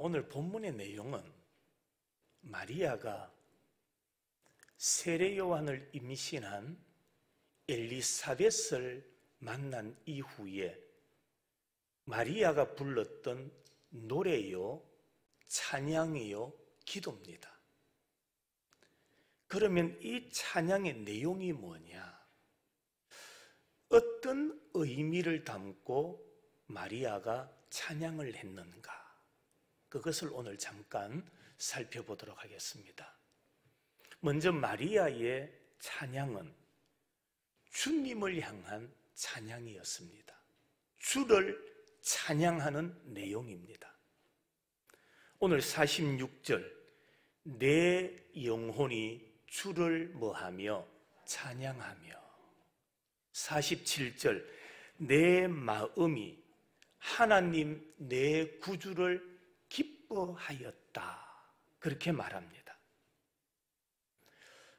오늘 본문의 내용은 마리아가 세례 요한을 임신한 엘리사벳을 만난 이후에 마리아가 불렀던 노래요, 찬양이요, 기도입니다. 그러면 이 찬양의 내용이 뭐냐? 어떤 의미를 담고 마리아가 찬양을 했는가? 그것을 오늘 잠깐 살펴보도록 하겠습니다. 먼저 마리아의 찬양은 주님을 향한 찬양이었습니다. 주를 찬양하는 내용입니다. 오늘 46절, 내 영혼이 주를 뭐하며 찬양하며, 47절, 내 마음이 하나님 내 구주를 기뻐하였다, 그렇게 말합니다.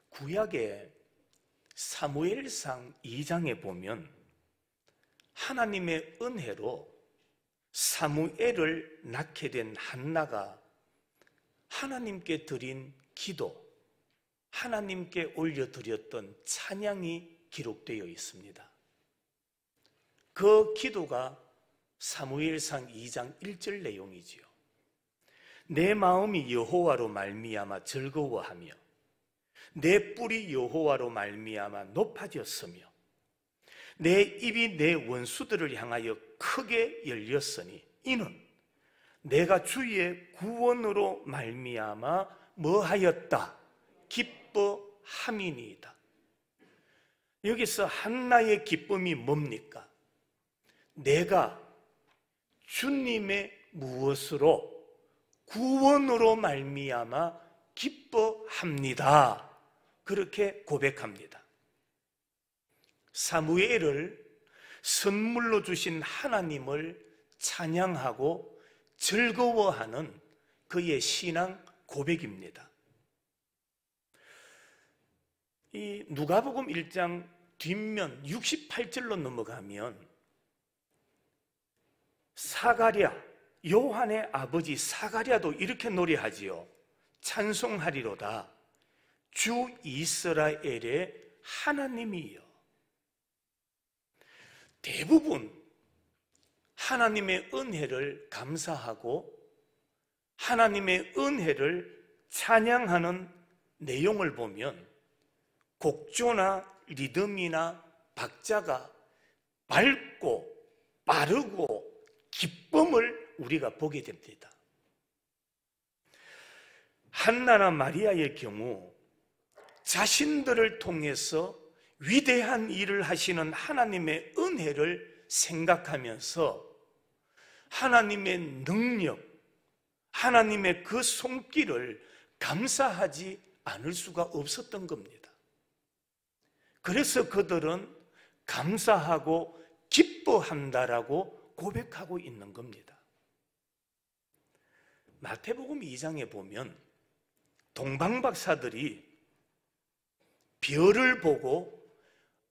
구약의 사무엘상 2장에 보면 하나님의 은혜로 사무엘을 낳게 된 한나가 하나님께 드린 기도, 하나님께 올려드렸던 찬양이 기록되어 있습니다. 그 기도가 사무엘상 2장 1절 내용이지요. 내 마음이 여호와로 말미암아 즐거워하며 내 뿔이 여호와로 말미암아 높아졌으며 내 입이 내 원수들을 향하여 크게 열렸으니 이는 내가 주의 구원으로 말미암아 뭐하였다? 기뻐함이니이다. 여기서 한나의 기쁨이 뭡니까? 내가 주님의 무엇으로? 구원으로 말미암아 기뻐합니다, 그렇게 고백합니다. 사무엘을 선물로 주신 하나님을 찬양하고 즐거워하는 그의 신앙 고백입니다. 이 누가복음 1장 뒷면 68절로 넘어가면 사가랴, 요한의 아버지 사가랴도 이렇게 노래하지요. 찬송하리로다 주 이스라엘의 하나님이여. 대부분 하나님의 은혜를 감사하고 하나님의 은혜를 찬양하는 내용을 보면 곡조나 리듬이나 박자가 밝고 빠르고 기쁨을 우리가 보게 됩니다. 한나나 마리아의 경우 자신들을 통해서 위대한 일을 하시는 하나님의 은혜를 생각하면서 하나님의 능력, 하나님의 그 손길을 감사하지 않을 수가 없었던 겁니다. 그래서 그들은 감사하고 기뻐한다라고 고백하고 있는 겁니다. 마태복음 2장에 보면 동방박사들이 별을 보고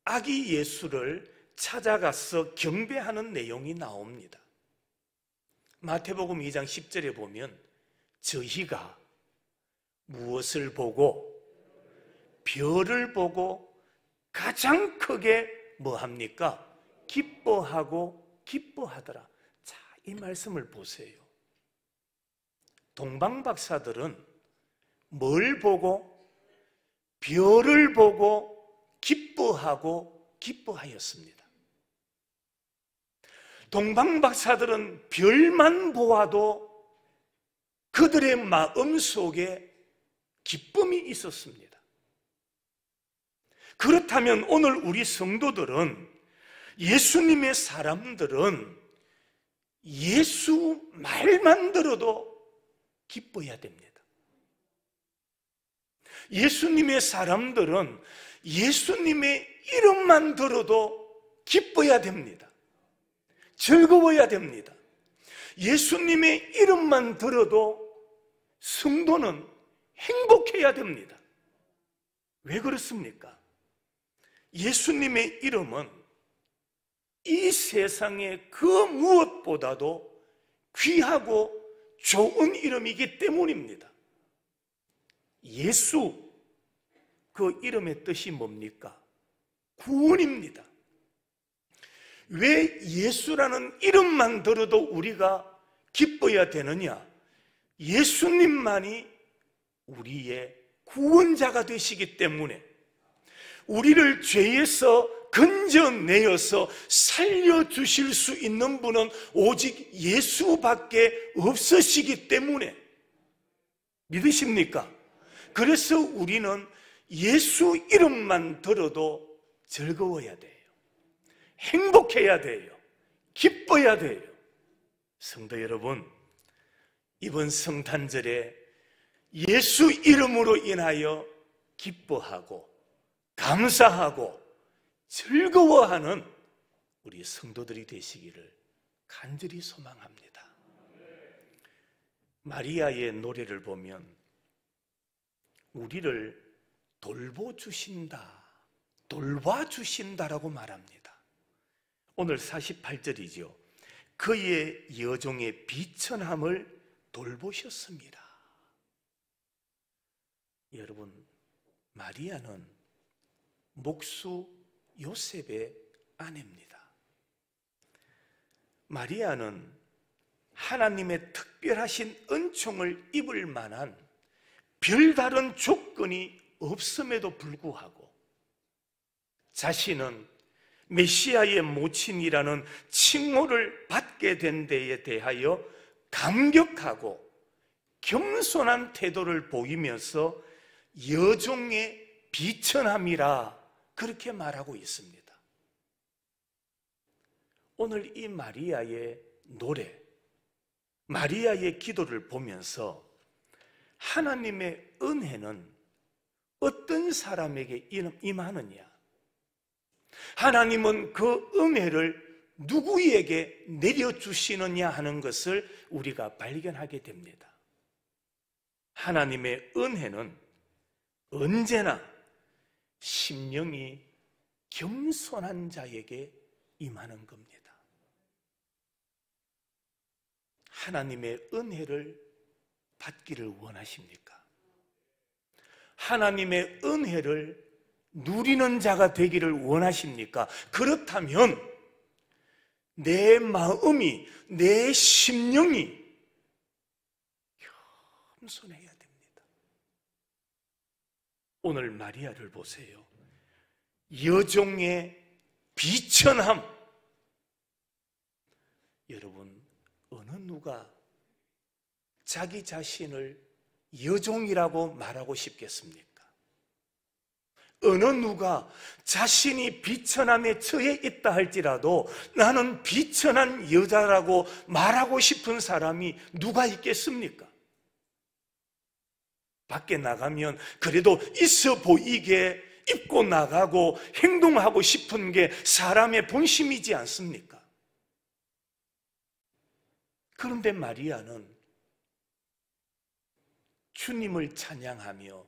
아기 예수를 찾아가서 경배하는 내용이 나옵니다. 마태복음 2장 10절에 보면 저희가 무엇을 보고? 별을 보고 가장 크게 뭐합니까? 기뻐하고 기뻐하더라. 자, 이 말씀을 보세요. 동방박사들은 뭘 보고? 별을 보고 기뻐하고 기뻐하였습니다. 동방박사들은 별만 보아도 그들의 마음속에 기쁨이 있었습니다. 그렇다면 오늘 우리 성도들은, 예수님의 사람들은 예수 말만 들어도 기뻐해야 됩니다. 예수님의 사람들은 예수님의 이름만 들어도 기뻐해야 됩니다. 즐거워야 됩니다. 예수님의 이름만 들어도 성도는 행복해야 됩니다. 왜 그렇습니까? 예수님의 이름은 이 세상의 그 무엇보다도 귀하고 좋은 이름이기 때문입니다. 예수, 그 이름의 뜻이 뭡니까? 구원입니다. 왜 예수라는 이름만 들어도 우리가 기뻐야 되느냐? 예수님만이 우리의 구원자가 되시기 때문에, 우리를 죄에서 건져내어서 살려주실 수 있는 분은 오직 예수밖에 없으시기 때문에, 믿으십니까? 그래서 우리는 예수 이름만 들어도 즐거워야 돼요. 행복해야 돼요. 기뻐야 돼요. 성도 여러분, 이번 성탄절에 예수 이름으로 인하여 기뻐하고 감사하고 즐거워하는 우리 성도들이 되시기를 간절히 소망합니다. 마리아의 노래를 보면 우리를 돌보주신다, 돌봐주신다라고 말합니다. 오늘 48절이죠. 그의 여종의 비천함을 돌보셨습니다. 여러분, 마리아는 목수 요셉의 아내입니다. 마리아는 하나님의 특별하신 은총을 입을 만한 별다른 조건이 없음에도 불구하고 자신은 메시아의 모친이라는 칭호를 받게 된 데에 대하여 감격하고 겸손한 태도를 보이면서 여종의 비천함이라 그렇게 말하고 있습니다. 오늘 이 마리아의 노래, 마리아의 기도를 보면서 하나님의 은혜는 어떤 사람에게 임하느냐? 하나님은 그 은혜를 누구에게 내려주시느냐 하는 것을 우리가 발견하게 됩니다. 하나님의 은혜는 언제나 심령이 겸손한 자에게 임하는 겁니다. 하나님의 은혜를 받기를 원하십니까? 하나님의 은혜를 누리는 자가 되기를 원하십니까? 그렇다면 내 마음이, 내 심령이 겸손해야 됩니다. 오늘 마리아를 보세요. 여종의 비천함. 여러분, 어느 누가 자기 자신을 여종이라고 말하고 싶겠습니까? 어느 누가 자신이 비천함에 처해 있다 할지라도 나는 비천한 여자라고 말하고 싶은 사람이 누가 있겠습니까? 밖에 나가면 그래도 있어 보이게 입고 나가고 행동하고 싶은 게 사람의 본심이지 않습니까? 그런데 마리아는 주님을 찬양하며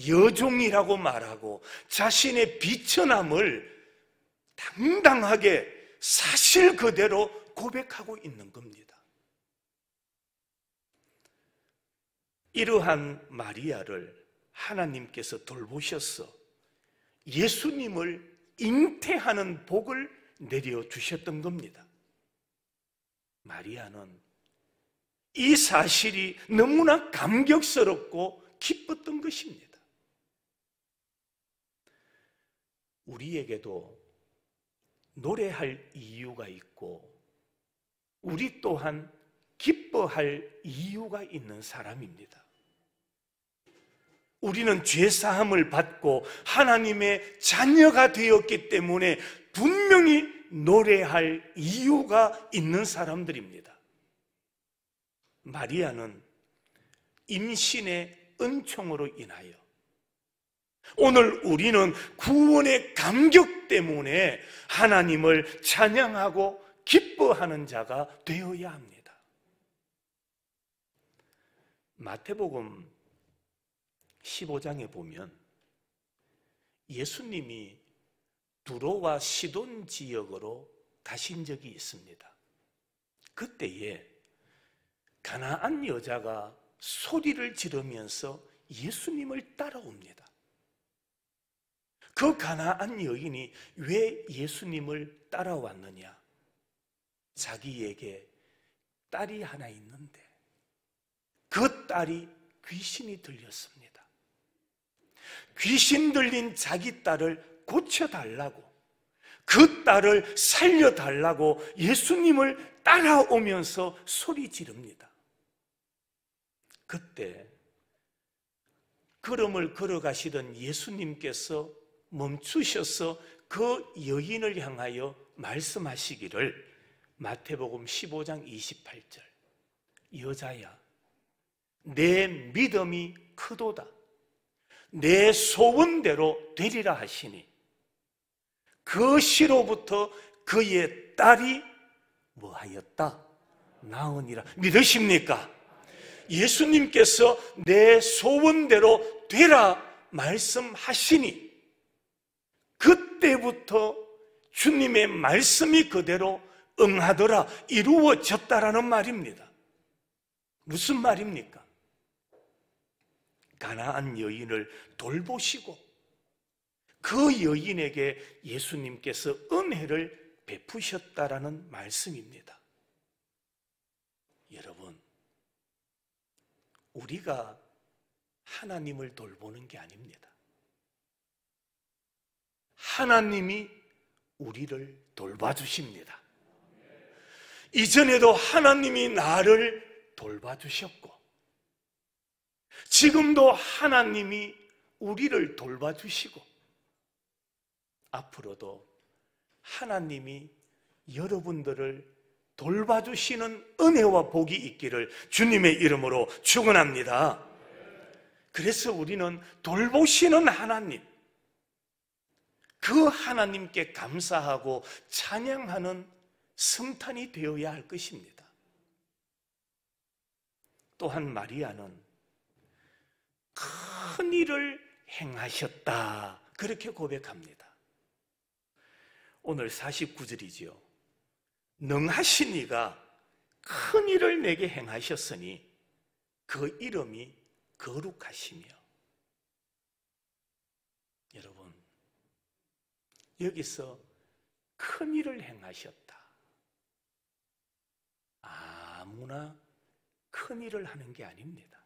여종이라고 말하고 자신의 비천함을 당당하게 사실 그대로 고백하고 있는 겁니다. 이러한 마리아를 하나님께서 돌보셔서 예수님을 잉태하는 복을 내려주셨던 겁니다. 마리아는 이 사실이 너무나 감격스럽고 기뻤던 것입니다. 우리에게도 노래할 이유가 있고 우리 또한 기뻐할 이유가 있는 사람입니다. 우리는 죄사함을 받고 하나님의 자녀가 되었기 때문에 분명히 노래할 이유가 있는 사람들입니다. 마리아는 임신의 은총으로 인하여, 오늘 우리는 구원의 감격 때문에 하나님을 찬양하고 기뻐하는 자가 되어야 합니다. 마태복음 15장에 보면 예수님이 두로와 시돈 지역으로 가신 적이 있습니다. 그때에 가나안 여자가 소리를 지르면서 예수님을 따라옵니다. 그 가나안 여인이 왜 예수님을 따라왔느냐? 자기에게 딸이 하나 있는데 그 딸이 귀신이 들렸습니다. 귀신 들린 자기 딸을 고쳐달라고, 그 딸을 살려달라고 예수님을 따라오면서 소리 지릅니다. 그때 걸음을 걸어가시던 예수님께서 멈추셔서 그 여인을 향하여 말씀하시기를, 마태복음 15장 28절, 여자야, 내 믿음이 크도다. 내 소원대로 되리라 하시니 그 시로부터 그의 딸이 뭐하였다? 나으니라. 믿으십니까? 예수님께서 내 소원대로 되라 말씀하시니 그때부터 주님의 말씀이 그대로 응하더라, 이루어졌다라는 말입니다. 무슨 말입니까? 가나안 여인을 돌보시고 그 여인에게 예수님께서 은혜를 베푸셨다라는 말씀입니다. 여러분, 우리가 하나님을 돌보는 게 아닙니다. 하나님이 우리를 돌봐주십니다. 이전에도 하나님이 나를 돌봐주셨고 지금도 하나님이 우리를 돌봐주시고 앞으로도 하나님이 여러분들을 돌봐주시는 은혜와 복이 있기를 주님의 이름으로 축원합니다. 그래서 우리는 돌보시는 하나님, 그 하나님께 감사하고 찬양하는 성탄이 되어야 할 것입니다. 또한 마리아는 큰 일을 행하셨다, 그렇게 고백합니다. 오늘 49절이지요. 능하신 이가 큰 일을 내게 행하셨으니 그 이름이 거룩하시며. 여러분, 여기서 큰 일을 행하셨다, 아무나 큰 일을 하는 게 아닙니다.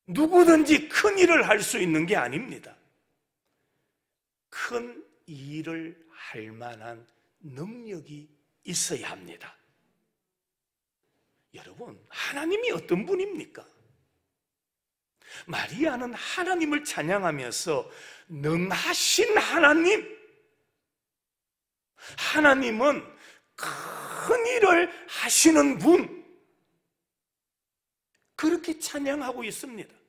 누구든지 큰 일을 할 수 있는 게 아닙니다. 큰 일을 할 만한 능력이 있어야 합니다. 여러분, 하나님이 어떤 분입니까? 마리아는 하나님을 찬양하면서 능하신 하나님, 하나님은 큰 일을 하시는 분, 그렇게 찬양하고 있습니다.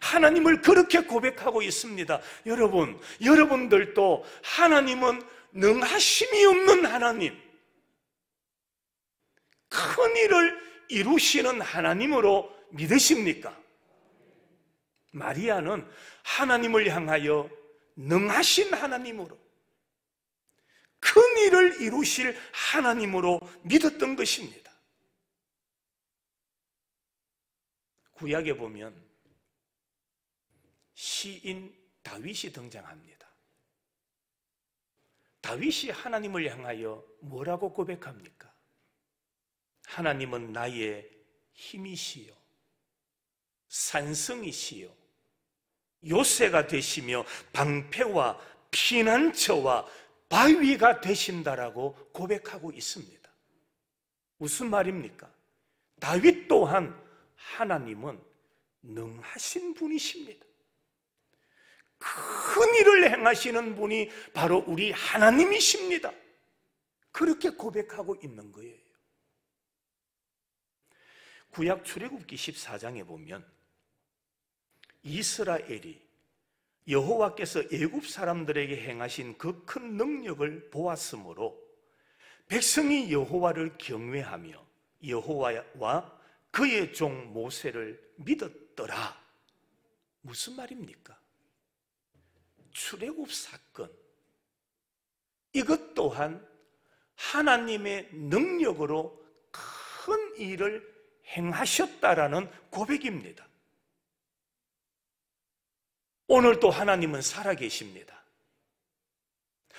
하나님을 그렇게 고백하고 있습니다. 여러분, 여러분들도 하나님은 능하심이 없는 하나님, 큰 일을 이루시는 하나님으로 믿으십니까? 마리아는 하나님을 향하여 능하신 하나님으로, 큰 일을 이루실 하나님으로 믿었던 것입니다. 구약에 보면 시인 다윗이 등장합니다. 다윗이 하나님을 향하여 뭐라고 고백합니까? 하나님은 나의 힘이시요 산성이시요 요새가 되시며 방패와 피난처와 바위가 되신다라고 고백하고 있습니다. 무슨 말입니까? 다윗 또한 하나님은 능하신 분이십니다. 큰 일을 행하시는 분이 바로 우리 하나님이십니다. 그렇게 고백하고 있는 거예요. 구약 출애굽기 14장에 보면 이스라엘이 여호와께서 애굽 사람들에게 행하신 그 큰 능력을 보았으므로 백성이 여호와를 경외하며 여호와와 그의 종 모세를 믿었더라. 무슨 말입니까? 출애굽 사건, 이것 또한 하나님의 능력으로 큰 일을 행하셨다라는 고백입니다. 오늘도 하나님은 살아계십니다.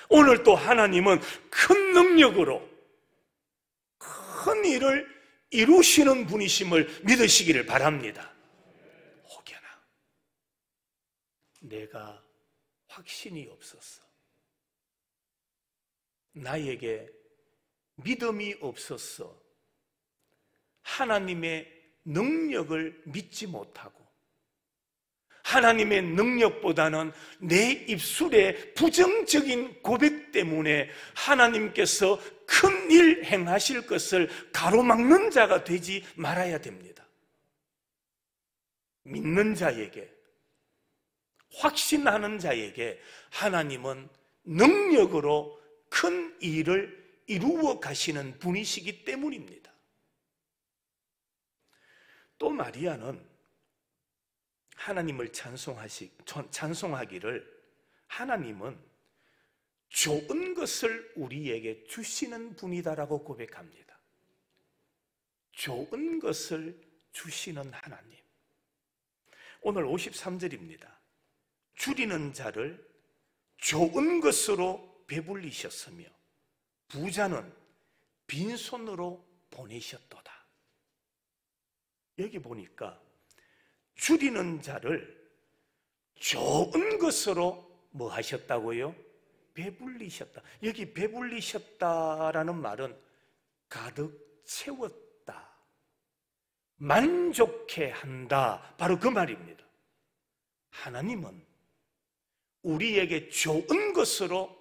오늘도 하나님은 큰 능력으로 큰 일을 이루시는 분이심을 믿으시기를 바랍니다. 혹여나 내가 확신이 없었어, 나에게 믿음이 없었어, 하나님의 능력을 믿지 못하고 하나님의 능력보다는 내 입술의 부정적인 고백 때문에 하나님께서 큰 일 행하실 것을 가로막는 자가 되지 말아야 됩니다. 믿는 자에게, 확신하는 자에게 하나님은 능력으로 큰 일을 이루어 가시는 분이시기 때문입니다. 또 마리아는 하나님을 찬송하기를 하나님은 좋은 것을 우리에게 주시는 분이다라고 고백합니다. 좋은 것을 주시는 하나님. 오늘 53절입니다. 줄이는 자를 좋은 것으로 배불리셨으며 부자는 빈손으로 보내셨도다. 여기 보니까 줄이는 자를 좋은 것으로 뭐 하셨다고요? 배불리셨다. 여기 배불리셨다라는 말은 가득 채웠다, 만족해 한다, 바로 그 말입니다. 하나님은 우리에게 좋은 것으로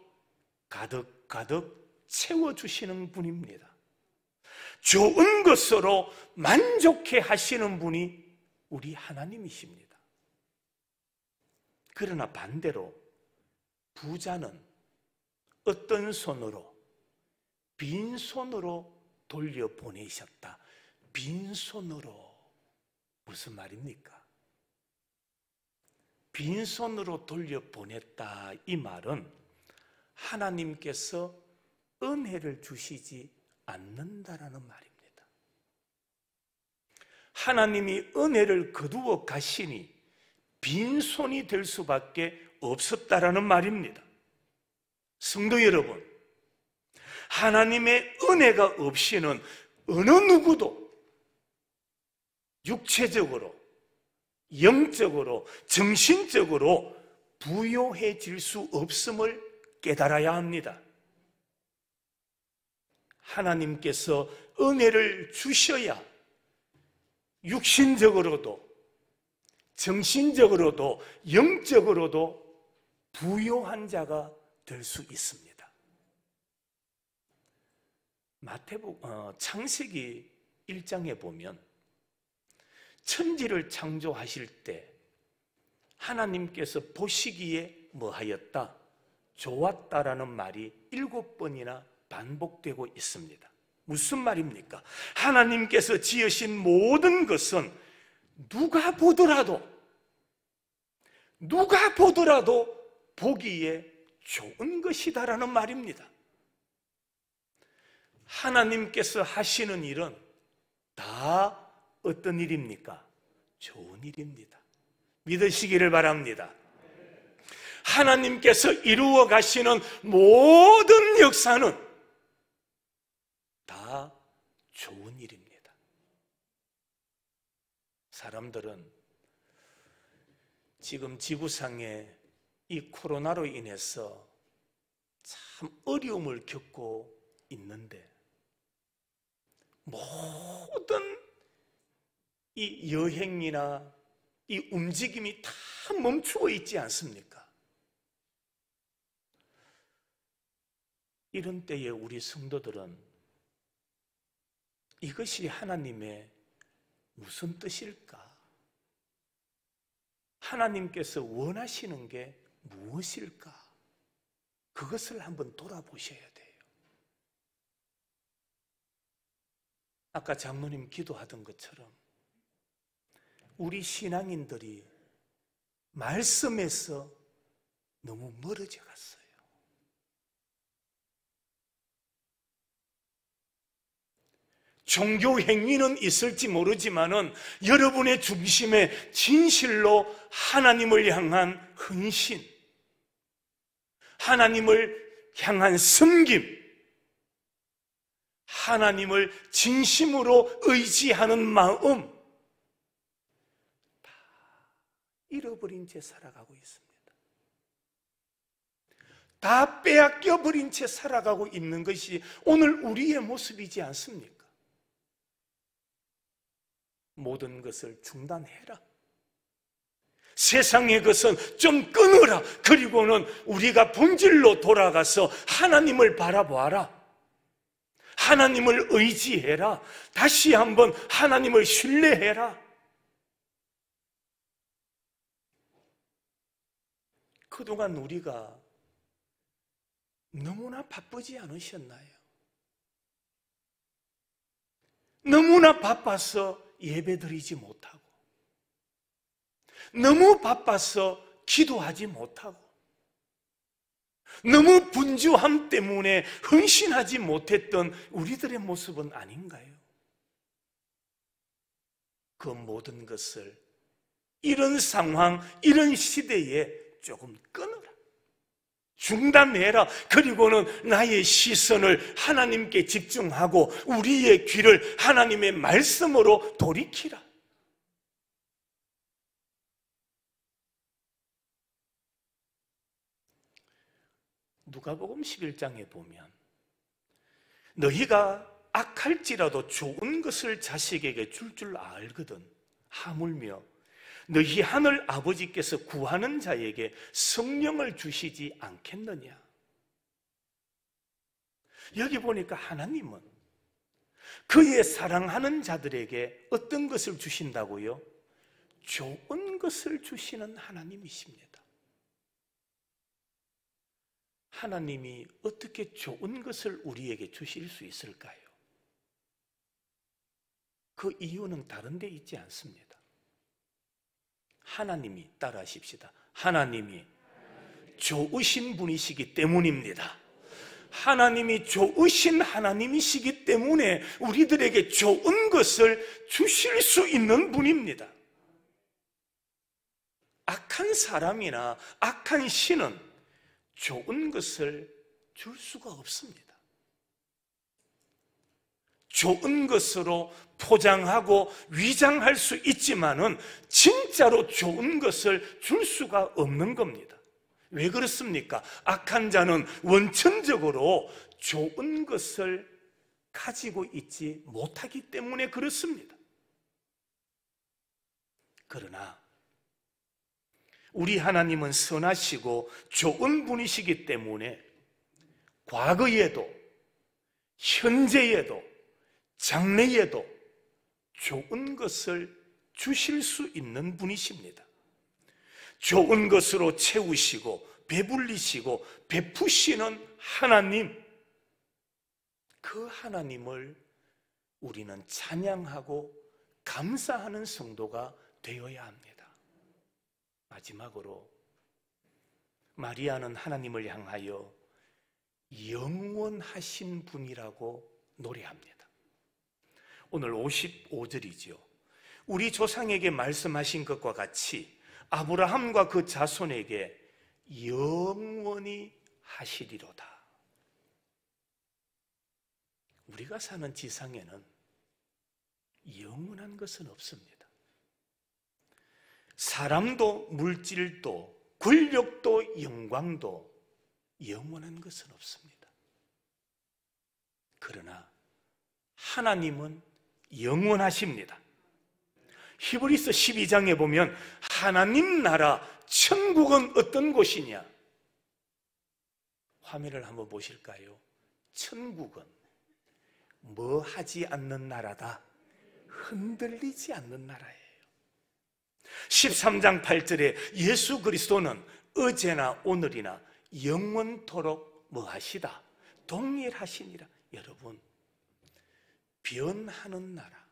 가득 채워주시는 분입니다. 좋은 것으로 만족해 하시는 분이 우리 하나님이십니다. 그러나 반대로 부자는 어떤 손으로? 빈손으로 돌려보내셨다. 빈손으로 무슨 말입니까? 빈손으로 돌려보냈다, 이 말은 하나님께서 은혜를 주시지 않는다라는 말입니다. 하나님이 은혜를 거두어 가시니 빈손이 될 수밖에 없었다라는 말입니다. 성도 여러분, 하나님의 은혜가 없이는 어느 누구도 육체적으로, 영적으로, 정신적으로 부요해질 수 없음을 깨달아야 합니다. 하나님께서 은혜를 주셔야 육신적으로도, 정신적으로도, 영적으로도 부요한 자가 될 수 있습니다. 창세기 1장에 보면 천지를 창조하실 때 하나님께서 보시기에 뭐하였다? 좋았다라는 말이 7번이나 반복되고 있습니다. 무슨 말입니까? 하나님께서 지으신 모든 것은 누가 보더라도 보기에 좋은 것이다라는 말입니다. 하나님께서 하시는 일은 다 어떤 일입니까? 좋은 일입니다. 믿으시기를 바랍니다. 하나님께서 이루어 가시는 모든 역사는 다 좋은 일입니다. 사람들은 지금 지구상에 이 코로나로 인해서 참 어려움을 겪고 있는데 모든 이 여행이나 이 움직임이 다 멈추어 있지 않습니까? 이런 때에 우리 성도들은 이것이 하나님의 무슨 뜻일까? 하나님께서 원하시는 게 무엇일까? 그것을 한번 돌아보셔야 돼요. 아까 장로님 기도하던 것처럼 우리 신앙인들이 말씀에서 너무 멀어져 갔어요. 종교 행위는 있을지 모르지만은 여러분의 중심에 진실로 하나님을 향한 헌신, 하나님을 향한 섬김, 하나님을 진심으로 의지하는 마음 다 잃어버린 채 살아가고 있습니다. 다 빼앗겨버린 채 살아가고 있는 것이 오늘 우리의 모습이지 않습니까? 모든 것을 중단해라. 세상의 것은 좀 끊어라. 그리고는 우리가 본질로 돌아가서 하나님을 바라보아라. 하나님을 의지해라. 다시 한번 하나님을 신뢰해라. 그동안 우리가 너무나 바쁘지 않으셨나요? 너무나 바빠서 예배드리지 못하고, 너무 바빠서 기도하지 못하고, 너무 분주함 때문에 헌신하지 못했던 우리들의 모습은 아닌가요? 그 모든 것을 이런 상황, 이런 시대에 조금 끊어라. 중단해라. 그리고는 나의 시선을 하나님께 집중하고 우리의 귀를 하나님의 말씀으로 돌이키라. 누가복음 11장에 보면 너희가 악할지라도 좋은 것을 자식에게 줄 알거든 하물며 너희 하늘 아버지께서 구하는 자에게 성령을 주시지 않겠느냐. 여기 보니까 하나님은 그의 사랑하는 자들에게 어떤 것을 주신다고요? 좋은 것을 주시는 하나님이십니다. 하나님이 어떻게 좋은 것을 우리에게 주실 수 있을까요? 그 이유는 다른 데 있지 않습니다. 하나님이, 따라하십시다. 하나님이 좋으신 분이시기 때문입니다. 하나님이 좋으신 하나님이시기 때문에 우리들에게 좋은 것을 주실 수 있는 분입니다. 악한 사람이나 악한 신은 좋은 것을 줄 수가 없습니다. 좋은 것으로 포장하고 위장할 수 있지만은 진짜로 좋은 것을 줄 수가 없는 겁니다. 왜 그렇습니까? 악한 자는 원천적으로 좋은 것을 가지고 있지 못하기 때문에 그렇습니다. 그러나 우리 하나님은 선하시고 좋은 분이시기 때문에 과거에도 현재에도 장래에도 좋은 것을 주실 수 있는 분이십니다. 좋은 것으로 채우시고 배불리시고 베푸시는 하나님, 그 하나님을 우리는 찬양하고 감사하는 성도가 되어야 합니다. 마지막으로 마리아는 하나님을 향하여 영원하신 분이라고 노래합니다. 오늘 55절이죠. 우리 조상에게 말씀하신 것과 같이 아브라함과 그 자손에게 영원히 하시리로다. 우리가 사는 지상에는 영원한 것은 없습니다. 사람도 물질도 권력도 영광도 영원한 것은 없습니다. 그러나 하나님은 영원하십니다. 히브리서 12장에 보면 하나님 나라 천국은 어떤 곳이냐? 화면을 한번 보실까요? 천국은 뭐 하지 않는 나라다? 흔들리지 않는 나라예요. 13장 8절에 예수 그리스도는 어제나 오늘이나 영원토록 뭐 하시다? 동일하시니라. 여러분, 변하는 나라,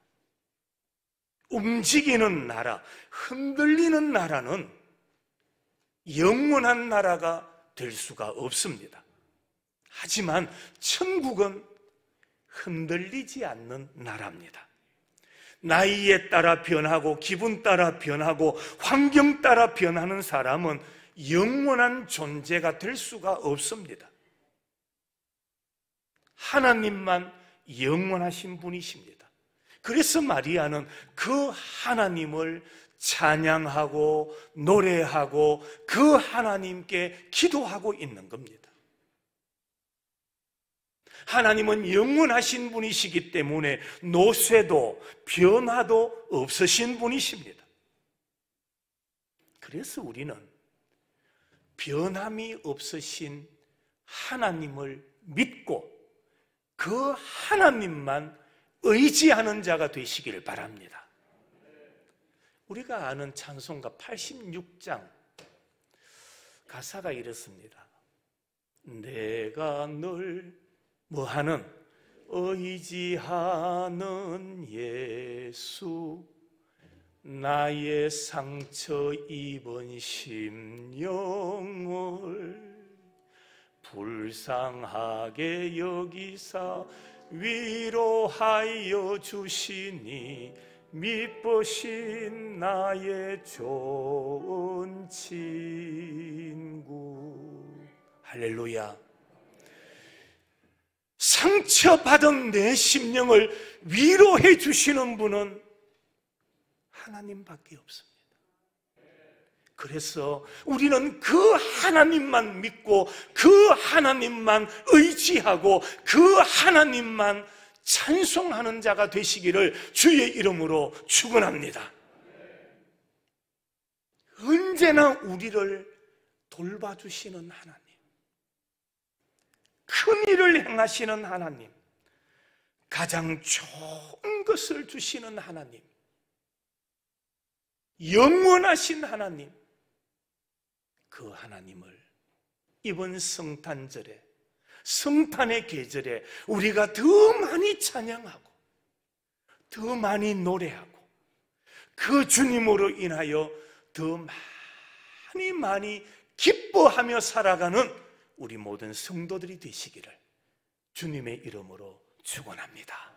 움직이는 나라, 흔들리는 나라는 영원한 나라가 될 수가 없습니다. 하지만 천국은 흔들리지 않는 나라입니다. 나이에 따라 변하고 기분 따라 변하고 환경 따라 변하는 사람은 영원한 존재가 될 수가 없습니다. 하나님만 영원하신 분이십니다. 그래서 마리아는 그 하나님을 찬양하고 노래하고 그 하나님께 기도하고 있는 겁니다. 하나님은 영원하신 분이시기 때문에 노쇠도 변화도 없으신 분이십니다. 그래서 우리는 변함이 없으신 하나님을 믿고 그 하나님만 의지하는 자가 되시기를 바랍니다. 우리가 아는 찬송가 86장 가사가 이렇습니다. 내가 늘 뭐하는 의지하는 예수 나의 상처 입은 심령을 불쌍하게 여기사 위로하여 주시니 믿으신 나의 좋은 친구. 할렐루야. 상처받은 내 심령을 위로해 주시는 분은 하나님밖에 없습니다. 그래서 우리는 그 하나님만 믿고 그 하나님만 의지하고 그 하나님만 찬송하는 자가 되시기를 주의 이름으로 축원합니다. 언제나 우리를 돌봐주시는 하나님, 큰 일을 행하시는 하나님, 가장 좋은 것을 주시는 하나님, 영원하신 하나님, 그 하나님을 이번 성탄절에, 성탄의 계절에 우리가 더 많이 찬양하고 더 많이 노래하고 그 주님으로 인하여 더 많이 기뻐하며 살아가는 우리 모든 성도들이 되시기를 주님의 이름으로 축원합니다.